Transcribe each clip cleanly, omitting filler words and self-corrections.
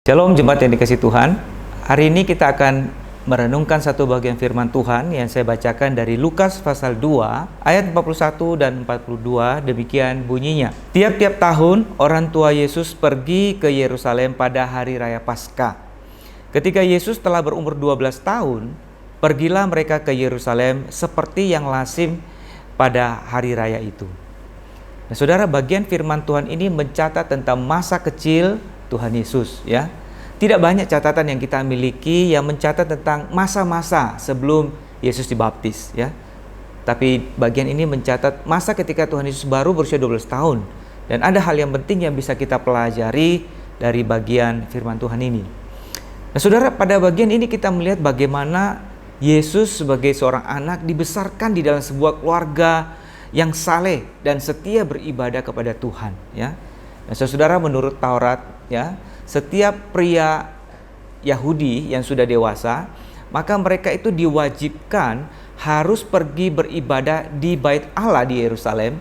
Shalom jemaat yang dikasihi Tuhan. Hari ini kita akan merenungkan satu bagian firman Tuhan yang saya bacakan dari Lukas pasal 2 ayat 41 dan 42. Demikian bunyinya. Tiap-tiap tahun orang tua Yesus pergi ke Yerusalem pada hari raya Paskah. Ketika Yesus telah berumur 12 tahun, pergilah mereka ke Yerusalem seperti yang lazim pada hari raya itu. Nah, saudara, bagian firman Tuhan ini mencatat tentang masa kecil Tuhan Yesus, ya. Tidak banyak catatan yang kita miliki yang mencatat tentang masa-masa sebelum Yesus dibaptis, ya. Tapi bagian ini mencatat masa ketika Tuhan Yesus baru berusia 12 tahun. Dan ada hal yang penting yang bisa kita pelajari dari bagian firman Tuhan ini. Nah, saudara, pada bagian ini kita melihat bagaimana Yesus sebagai seorang anak dibesarkan di dalam sebuah keluarga yang saleh dan setia beribadah kepada Tuhan, ya. Nah, saudara, menurut Taurat, ya, setiap pria Yahudi yang sudah dewasa, maka mereka itu diwajibkan harus pergi beribadah di Bait Allah di Yerusalem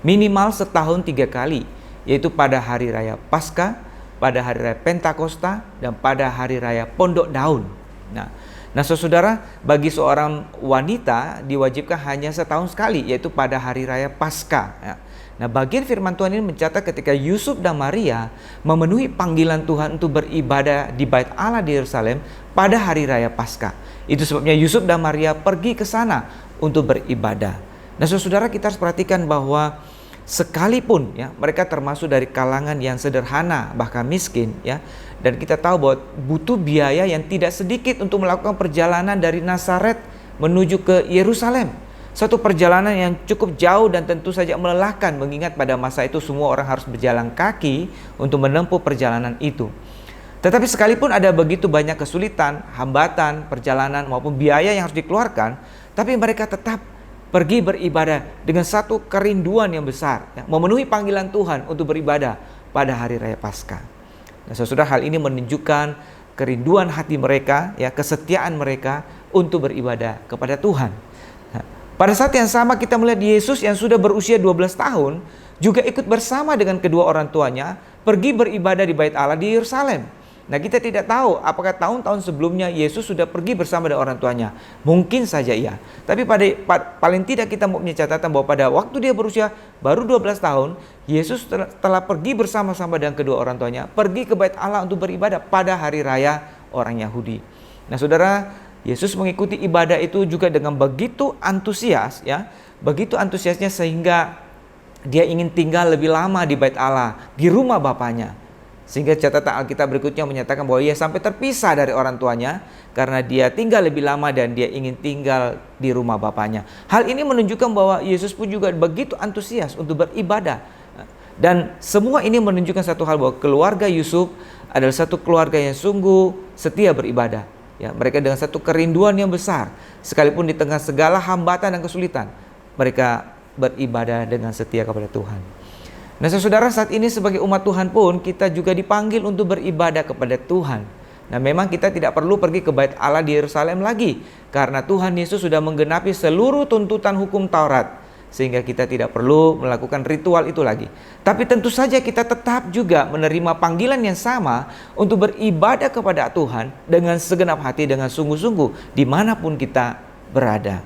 minimal setahun 3 kali, yaitu pada hari raya Paskah, pada hari raya Pentakosta, dan pada hari raya Pondok Daun. Nah, saudara, bagi seorang wanita diwajibkan hanya setahun sekali, yaitu pada hari raya Paskah, ya. Nah, bagian firman Tuhan ini mencatat ketika Yusuf dan Maria memenuhi panggilan Tuhan untuk beribadah di Bait Allah di Yerusalem pada hari raya Paskah. Itu sebabnya Yusuf dan Maria pergi ke sana untuk beribadah. Nah, saudara, kita harus perhatikan bahwa sekalipun, ya, mereka termasuk dari kalangan yang sederhana bahkan miskin, ya, dan kita tahu bahwa butuh biaya yang tidak sedikit untuk melakukan perjalanan dari Nazaret menuju ke Yerusalem. Satu perjalanan yang cukup jauh dan tentu saja melelahkan, mengingat pada masa itu semua orang harus berjalan kaki untuk menempuh perjalanan itu. Tetapi sekalipun ada begitu banyak kesulitan, hambatan, perjalanan maupun biaya yang harus dikeluarkan, tapi mereka tetap pergi beribadah dengan satu kerinduan yang besar, ya, memenuhi panggilan Tuhan untuk beribadah pada hari raya Paskah. Nah, saudara, hal ini menunjukkan kerinduan hati mereka, ya, kesetiaan mereka untuk beribadah kepada Tuhan. Pada saat yang sama kita melihat Yesus yang sudah berusia 12 tahun juga ikut bersama dengan kedua orang tuanya pergi beribadah di Bait Allah di Yerusalem. Nah, kita tidak tahu apakah tahun-tahun sebelumnya Yesus sudah pergi bersama dengan orang tuanya. Mungkin saja iya. Tapi paling tidak kita punya catatan bahwa pada waktu dia berusia baru 12 tahun, Yesus telah pergi bersama-sama dengan kedua orang tuanya, pergi ke Bait Allah untuk beribadah pada hari raya orang Yahudi. Nah, saudara, Yesus mengikuti ibadah itu juga dengan begitu antusias, ya, begitu antusiasnya sehingga dia ingin tinggal lebih lama di Bait Allah, di rumah Bapaknya. Sehingga catatan Alkitab berikutnya menyatakan bahwa ia sampai terpisah dari orang tuanya karena dia tinggal lebih lama dan dia ingin tinggal di rumah Bapaknya. Hal ini menunjukkan bahwa Yesus pun juga begitu antusias untuk beribadah. Dan semua ini menunjukkan satu hal, bahwa keluarga Yusuf adalah satu keluarga yang sungguh setia beribadah. Ya, mereka dengan satu kerinduan yang besar, sekalipun di tengah segala hambatan dan kesulitan, mereka beribadah dengan setia kepada Tuhan. Nah, saudara, saat ini sebagai umat Tuhan pun kita juga dipanggil untuk beribadah kepada Tuhan. Nah, memang kita tidak perlu pergi ke Bait Allah di Yerusalem lagi, karena Tuhan Yesus sudah menggenapi seluruh tuntutan hukum Taurat, sehingga kita tidak perlu melakukan ritual itu lagi. Tapi tentu saja kita tetap juga menerima panggilan yang sama untuk beribadah kepada Tuhan dengan segenap hati, dengan sungguh-sungguh dimanapun kita berada.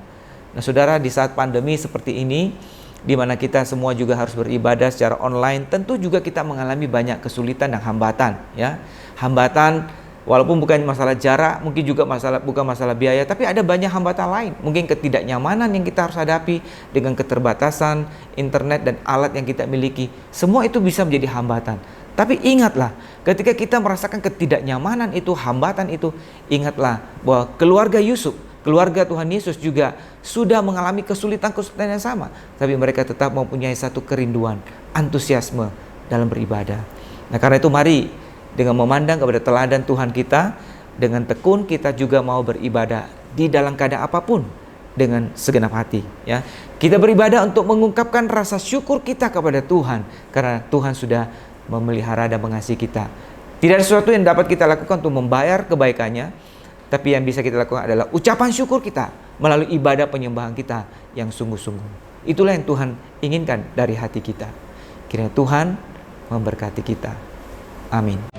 Nah, saudara, di saat pandemi seperti ini, di mana kita semua juga harus beribadah secara online, tentu juga kita mengalami banyak kesulitan dan hambatan, ya. Hambatan walaupun bukan masalah jarak, mungkin juga bukan masalah biaya, tapi ada banyak hambatan lain. Mungkin ketidaknyamanan yang kita harus hadapi dengan keterbatasan internet dan alat yang kita miliki. Semua itu bisa menjadi hambatan. Tapi ingatlah, ketika kita merasakan ketidaknyamanan itu, hambatan itu, ingatlah bahwa keluarga Yusuf, keluarga Tuhan Yesus juga sudah mengalami kesulitan-kesulitan yang sama. Tapi mereka tetap mempunyai satu kerinduan, antusiasme dalam beribadah. Nah, karena itu mari dengan memandang kepada teladan Tuhan kita, dengan tekun kita juga mau beribadah di dalam keadaan apapun dengan segenap hati, ya. Kita beribadah untuk mengungkapkan rasa syukur kita kepada Tuhan karena Tuhan sudah memelihara dan mengasihi kita. Tidak ada sesuatu yang dapat kita lakukan untuk membayar kebaikannya, tapi yang bisa kita lakukan adalah ucapan syukur kita melalui ibadah penyembahan kita yang sungguh-sungguh. Itulah yang Tuhan inginkan dari hati kita. Kiranya Tuhan memberkati kita. Amin.